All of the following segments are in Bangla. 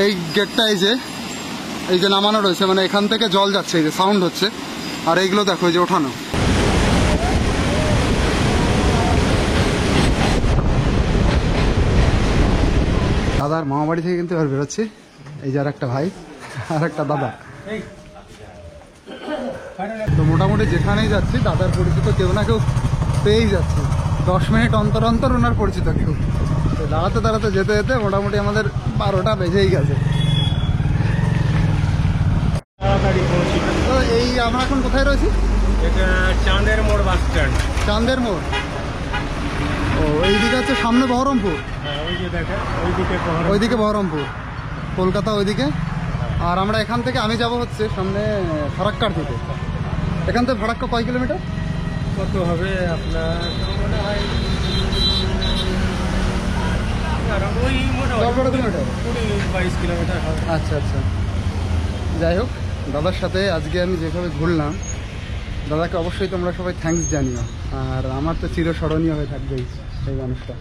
এই গেটটা এই যে নামানো রয়েছে, মানে এখান থেকে জল যাচ্ছে, এই যে সাউন্ড হচ্ছে। আর এইগুলো দেখো, এই যে ওঠানো। দাদার মামাবাড়ি থেকে কিন্তু এবার বেরোচ্ছি। এই যে আর একটা ভাই আর একটা দাদা। তো মোটামুটি যেখানেই যাচ্ছি দাদার পরিচিত কেউ না কেউ পেয়েই যাচ্ছে। 10 মিনিট অন্তর অন্তর ওনার পরিচিত কেউ। তো দাঁড়াতে দাঁড়াতে যেতে যেতে মোটামুটি আমাদের 12টা বেজেই গেছে। তো এই আমরা এখন কোথায় রয়েছি? এটা চাঁদের মোড় বাস স্ট্যান্ড। চাঁদের মোড়। ও এইদিকে হচ্ছে সামনে বহরমপুর। ওই যে দেখেন ওইদিকে বহরমপুর, কলকাতা ওইদিকে। আর আমরা এখান থেকে আমি যাব হচ্ছে সামনে ফারাক্কার দিকে। এখান থেকে ফারাক্কা কয় কিলোমিটার? কত হবে আপনার মনে হয় 20-22 কিলোমিটার হবে। আচ্ছা আচ্ছা, যাই হোক, দাদার সাথে আজকে আমি যেভাবে ঘুরলাম, দাদাকে অবশ্যই তোমরা সবাই থ্যাঙ্কস জানিও। আর আমার তো চিরস্মরণীয় হয়ে থাকবেই সেই মানুষটা।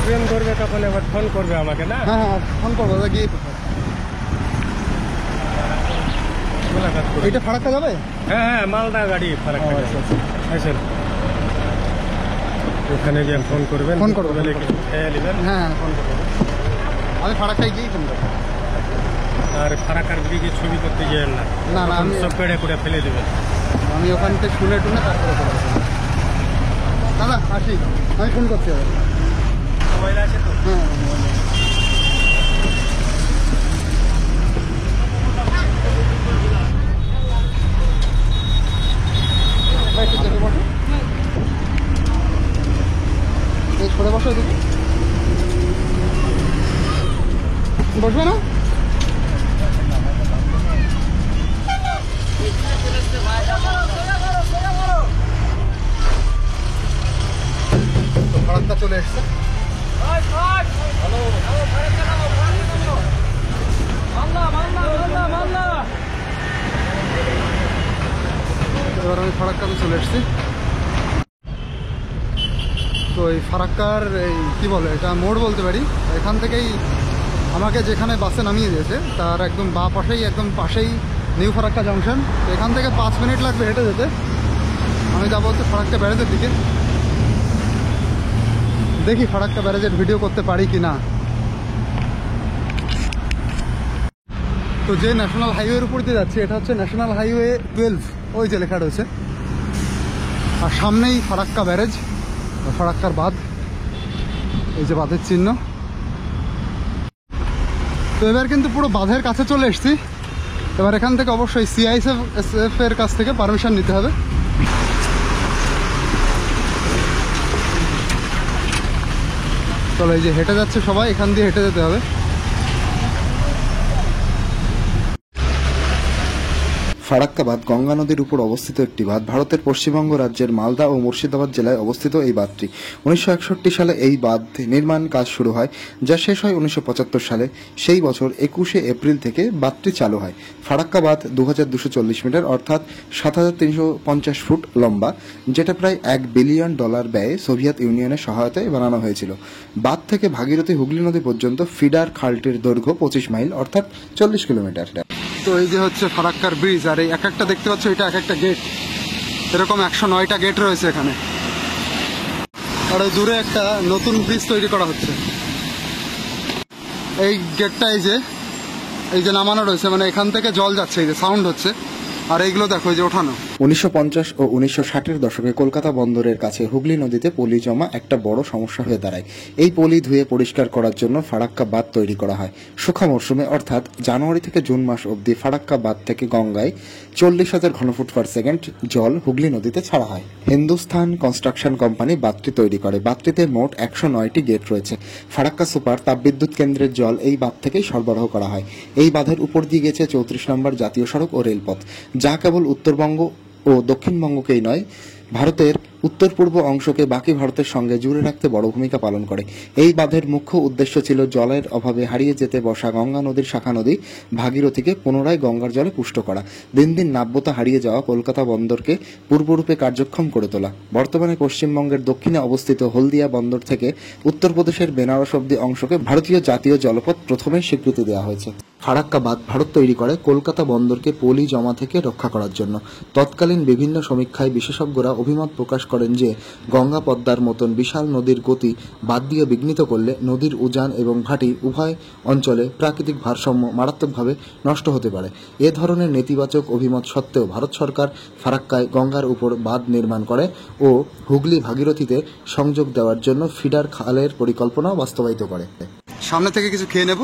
ট্রেন ধরবে তখন এবার ফোন করবে আমাকে, না? হ্যাঁ হ্যাঁ, ফোন করবো দাদা গিয়ে। এটা ফারাক্কা যাবে? হ্যাঁ হ্যাঁ, মালদা গাড়ি ফারাক্কা। আচ্ছা আচ্ছা, আসেন ওখানে গিয়ে ফোন করবেন। ফোন করবো, খেয়ে নেবেন। হ্যাঁ ফোন করবো। আমি ফারাক্কায় গিয়েই ফোন করবো। আর ফারাক্কার ব্রিজে ছবি করতে যাবেন না, না না, আমি সব পেড়ে করে ফেলে দেবেন। আমি ওখান থেকে শুনে টুনে তারপরে করবো। দাদা আসি, আমি ফোন করতে হবে। মোবাইল আছে তো? হ্যাঁ, সরে বসো, এদিকে বসবে না? তো ফারাক্কা চলে এসছে। এবার আমি ফারাক্কাতে চলে এসছি। তো এই ফারাক্কার এই কী বলে, এটা মোড় বলতে পারি। এখান থেকেই আমাকে যেখানে বাসে নামিয়ে দিয়েছে তার একদম বাঁ পাশেই, একদম পাশেই নিউ ফারাক্কা জাংশন। তো এখান থেকে 5 মিনিট লাগবে হেঁটে যেতে। আমি যাবো হচ্ছে ফারাক্কা ব্যারেজের দিকে। দেখি ফারাক্কা ব্যারেজের ভিডিও করতে পারি কি না। তো যে ন্যাশনাল হাইওয়ের উপর দিয়ে যাচ্ছে, এটা হচ্ছে ন্যাশনাল হাইওয়ে 12, ওই যে লেখা রয়েছে। আর সামনেই ফারাক্কা ব্যারেজ, ফারাক্কার বাঁধ, এই যে বাঁধের চিহ্ন। তো এবার কিন্তু পুরো বাঁধের কাছে চলে এসেছি। এবার এখান থেকে অবশ্যই CISF এর কাছ থেকে পারমিশন নিতে হবে। চলো, এই যে হেঁটে যাচ্ছে সবাই, এখান দিয়ে হেঁটে যেতে হবে। ফারাক্কা বাঁধ গঙ্গা নদীর উপর অবস্থিত একটি বাঁধ। ভারতের পশ্চিমবঙ্গ রাজ্যের মালদা ও মুর্শিদাবাদ জেলায় অবস্থিত এই বাঁধটি। 1961 সালে এই বাঁধ নির্মাণ কাজ শুরু হয়, যা শেষ হয় 1975 সালে। সেই বছর 21শে এপ্রিল থেকে বাঁধটি চালু হয়। ফারাক্কা বাঁধ 2240 মিটার অর্থাৎ 7350 ফুট লম্বা, যেটা প্রায় $1 বিলিয়ন ব্যয়ে সোভিয়েত ইউনিয়নের সহায়তায় বানানো হয়েছিল। বাঁধ থেকে ভাগীরথী হুগলি নদী পর্যন্ত ফিডার খালটির দৈর্ঘ্য 25 মাইল অর্থাৎ 40 কিলোমিটার। তো এই যে হচ্ছে ফারাক্কার ব্রিজ। আর এই এক একটা দেখতে পাচ্ছ, এটা এক একটা গেট। এরকম 109টা গেট রয়েছে এখানে। আর ওই দূরে একটা নতুন ব্রিজ তৈরি করা হচ্ছে। এই গেটটা এই যে নামানো রয়েছে, মানে এখান থেকে জল যাচ্ছে, এই যে সাউন্ড হচ্ছে। আর এইগুলো দেখো, এই যে ওঠানো। 1950 ও 1960-এর দশকে কলকাতা বন্দরের কাছে হুগলি নদীতে পলি জমা একটা বড় সমস্যা হয়ে দাঁড়ায়। এই পলি ধুয়ে পরিষ্কার করার জন্য ফারাক্কা বাঁধ তৈরি করা হয়। শুষ্ক মরশুমে অর্থাৎ জানুয়ারি থেকে জুন মাস অবধি ফারাক্কা বাঁধ থেকে গঙ্গায় 40,000 ঘনফুট পার সেকেন্ড জল হুগলি নদীতে ছাড়া হয়। হিন্দুস্তান কনস্ট্রাকশন কোম্পানি বাঁধটি তৈরি করে। বাঁধটিতে মোট 109টি গেট রয়েছে। ফারাক্কা সুপার তাপবিদ্যুৎ কেন্দ্রের জল এই বাঁধ থেকেই সরবরাহ করা হয়। এই বাঁধের উপর দিয়ে গেছে 34 নম্বর জাতীয় সড়ক ও রেলপথ, যা কেবল উত্তরবঙ্গ ও দক্ষিণবঙ্গকেই নয়, ভারতের উত্তর পূর্ব অংশকে বাকি ভারতের সঙ্গে জুড়ে রাখতে বড় ভূমিকা পালন করে। এই বাঁধের মুখ্য উদ্দেশ্য ছিল জলের অভাবে হারিয়ে যেতে বসা গঙ্গা নদীর শাখা নদী ভাগীরথীকে পুনরায় গঙ্গার জলে পুষ্ট করা, দিন দিন নাব্যতা হারিয়ে যাওয়া কলকাতা বন্দরকে পূর্বরূপে কার্যক্ষম করে তোলা। বর্তমানে পশ্চিমবঙ্গের দক্ষিণে অবস্থিত হলদিয়া বন্দর থেকে উত্তরপ্রদেশের বেনারস অব্দি অংশকে ভারতীয় জাতীয় জলপথ প্রথমে স্বীকৃতি দেওয়া হয়েছে। ফারাক্কা বাঁধ ভারত তৈরি করে কলকাতা বন্দরকে পলি জমা থেকে রক্ষা করার জন্য। তৎকালীন বিভিন্ন সমীক্ষায় বিশেষজ্ঞরা অভিমত প্রকাশ করেন যে গঙ্গা পদ্মার মতন বিশাল নদীর গতি বাদ দিয়ে বিঘ্নিত করলে নদীর উজান এবং ভাটি উভয় অঞ্চলে প্রাকৃতিক ভারসাম্য মারাত্মকভাবে নষ্ট হতে পারে। এ ধরনের নেতিবাচক অভিমত সত্ত্বেও ভারত সরকার ফারাক্কায় গঙ্গার উপর বাঁধ নির্মাণ করে ও হুগলি ভাগীরথীতে সংযোগ দেওয়ার জন্য ফিডার খালের পরিকল্পনা বাস্তবায়িত করে। সামনে থেকে কিছু খেয়ে নেব।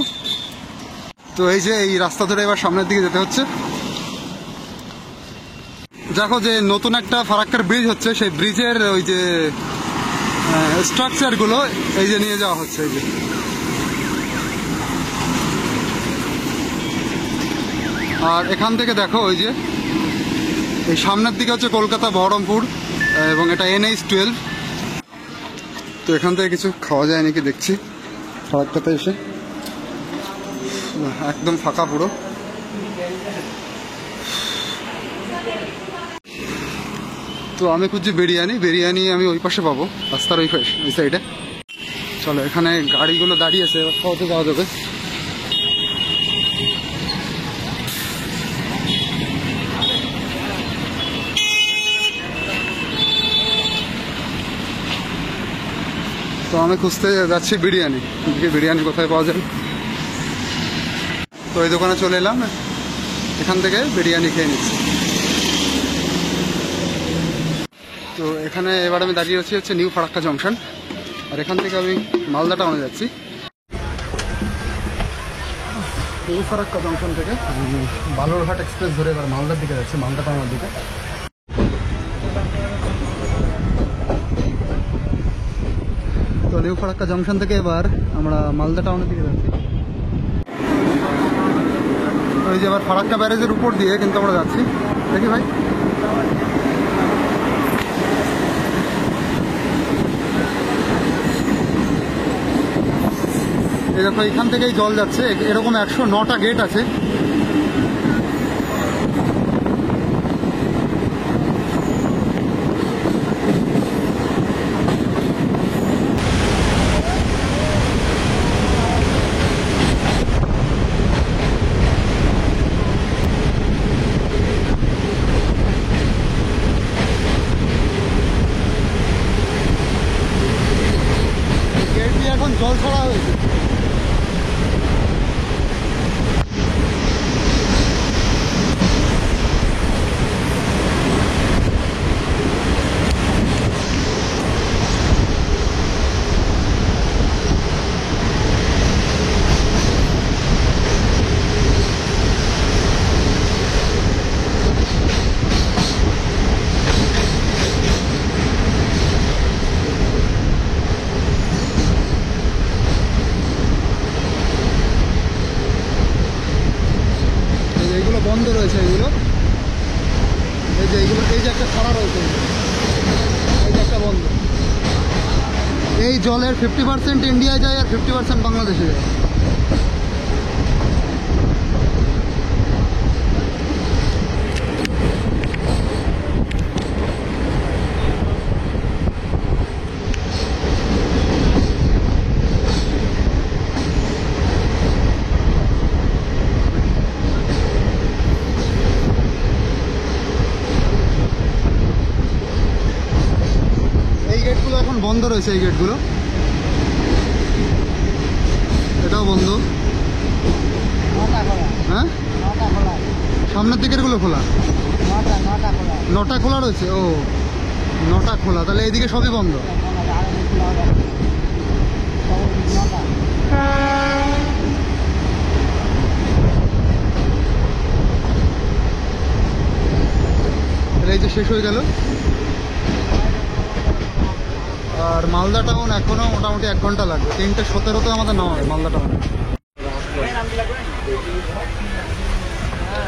তো এই যে এই রাস্তা ধরে এবার সামনের দিকে যেতে হচ্ছে। দেখো যে নতুন একটা ফারাক্কার ব্রিজ হচ্ছে, সেই ব্রিজের ওই যে স্ট্রাকচারগুলো এই যে নিয়ে যাওয়া হচ্ছে। এই যে আর এখান থেকে দেখো ওই যে এই সামনের দিকে হচ্ছে কলকাতা বহরমপুর এবং এটা NH-12। তো এখান থেকে কিছু খাওয়া যায় নাকি দেখছি ফারাক্কাতে এসে। একদম ফাঁকা পুরো। তো আমি খুঁজছি বিরিয়ানি আমি ওই পাশে পাবো, রাস্তার ওই পাশে, ওই সাইডে। চলো, এখানে গাড়িগুলো দাঁড়িয়েছে, এবার খাওয়াতে যাওয়া যাবে। তো আমি খুঁজতে যাচ্ছি বিরিয়ানি কোথায় পাওয়া যায়। তো এই দোকানে চলে এলাম, এখান থেকে বিরিয়ানি খেয়ে নিচ্ছি। তো এখানে এবার আমি দাঁড়িয়ে হচ্ছে নিউ ফারাক্কা জংশন, আর এখান থেকে আমি মালদা টাউনে যাচ্ছি। নিউ ফারাক্কা জংশন থেকে বালুরঘাট এক্সপ্রেস ধরে এবার মালদার দিকে যাচ্ছি, মালদা টাউনের দিকে। তো নিউ ফারাক্কা জংশন থেকে এবার আমরা মালদা টাউনের দিকে যাচ্ছি। ওই যে আবার ফারাক্কা ব্যারেজের উপর দিয়ে কিন্তু আমরা যাচ্ছি, দেখি ভাই। এই দেখো এখান থেকেই জল যাচ্ছে, এরকম 109টা গেট আছে। গেট দিয়ে এখন জল ছড়া হয়েছে। এইগুলো বন্ধ রয়েছে, এইগুলো এই যে একটা খাড়া রয়েছে, এই যে একটা বন্ধ। এই জলের 50% ইন্ডিয়ায় যায় আর 50% বাংলাদেশে যায়। গেটগুলো এখন বন্ধ রয়েছে, এই গেটগুলো, এটাও বন্ধ। হ্যাঁ, সামনের দিকের গুলো খোলা, 9টা খোলা রয়েছে। ও, 9টা খোলা, তাহলে এইদিকে সবই বন্ধ। এই যে শেষ হয়ে গেল। আর মালদা টাউন এখনো মোটামুটি 1 ঘন্টা লাগবে, 3:17-তে আমাদের নামা হবে মালদা টাউনে।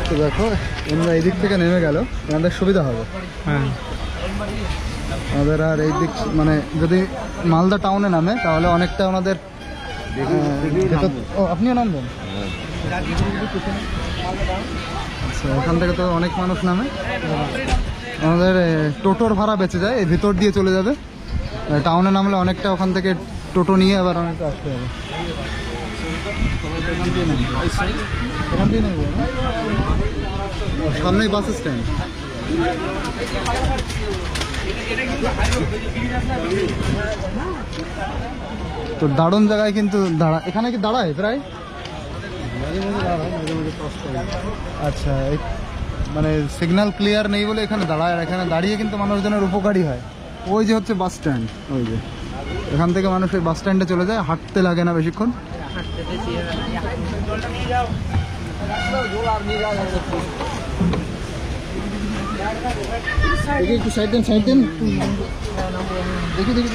তো দেখো আমরা এই দিক থেকে নেমে গেল আমাদের সুবিধা হবে। হ্যাঁ আমাদের আর এই দিক মানে যদি মালদা টাউনে নামে তাহলে অনেকটা ওনাদের ও আপনিও নামবেন? আচ্ছা, এখান থেকে তো অনেক মানুষ নামে, আমাদের টোটোর ভাড়া বেঁচে যায়, এই ভিতর দিয়ে চলে যাবে। টাউনে নামলে অনেকটা ওখান থেকে টোটো নিয়ে আবার অনেকটা আসতে হবে। এখান দিয়ে নেবো না? সামনেই বাস স্ট্যান্ড। তো দারুণ জায়গায় কিন্তু এখানে কি দাঁড়ায় প্রায়? আচ্ছা, মানে সিগন্যাল ক্লিয়ার নেই বলে এখানে দাঁড়ায়, আর এখানে দাঁড়িয়ে কিন্তু মানুষজনের উপকারী হয়। ওই যে হচ্ছে বাস স্ট্যান্ড, ওই যে এখান থেকে মানুষ ওই বাস স্ট্যান্ডে চলে যায়, হাঁটতে লাগে না বেশিক্ষণ। একটু সাইড দেন, সাইড দেন, দেখি দেখি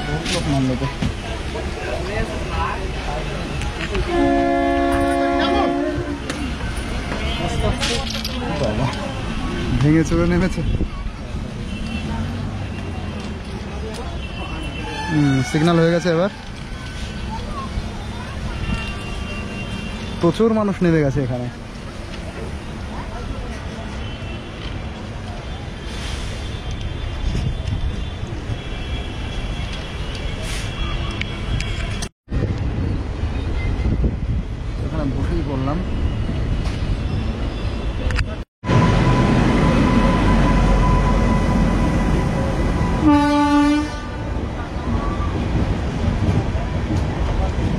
বহুত লোক নামলো তো। বাবা ভেঙে চলে নেমেছে। সিগন্যাল হয়ে গেছে এবার। প্রচুর মানুষ নেমে গেছে এখানে। এখানে বসেই বললাম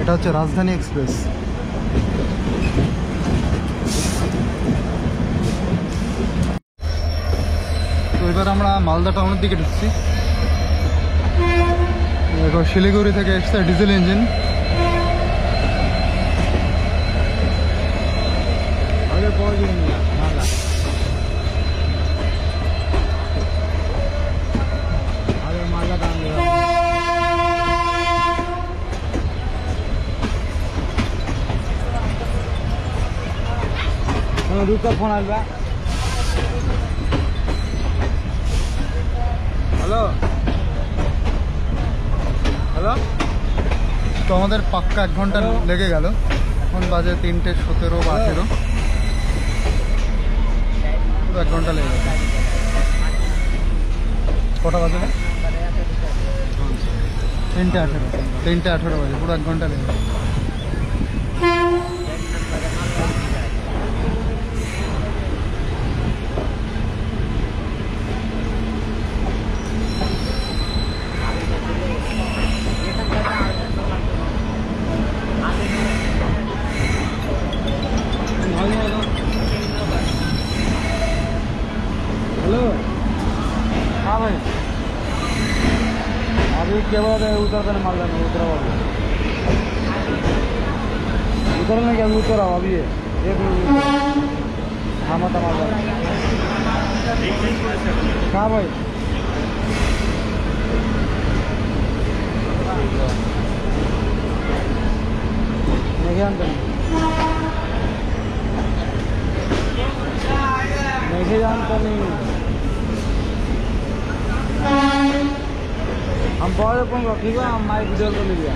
এটা হচ্ছে রাজধানী এক্সপ্রেস। তো এবার আমরা মালদা টাউনের দিকে ঢুকছি। দেখো শিলিগুড়ি থেকে এসছে ডিজেল ইঞ্জিন। দুটো ফোন আসবে। Hello hello. তো আমাদের পাক্কা 1 ঘন্টা লেগে গেল। এখন বাজে 3:17 বা 18। পুরো 1 ঘন্টা লেগে গেল। কটা বাজে? 3:18। 3:18 বাজে, পুরো 1 ঘন্টা লেগে গেল। हेलो हाँ भाई, अभी क्या बात है? उतरते मालदा में उतरा उतरने क्या उतर आओ अभी एक थामा था मालदा। हाँ भाई नहीं जानते नहीं जानता नहीं। हम पौधे कौन रखी हम माइक वीडियो को ले लिया।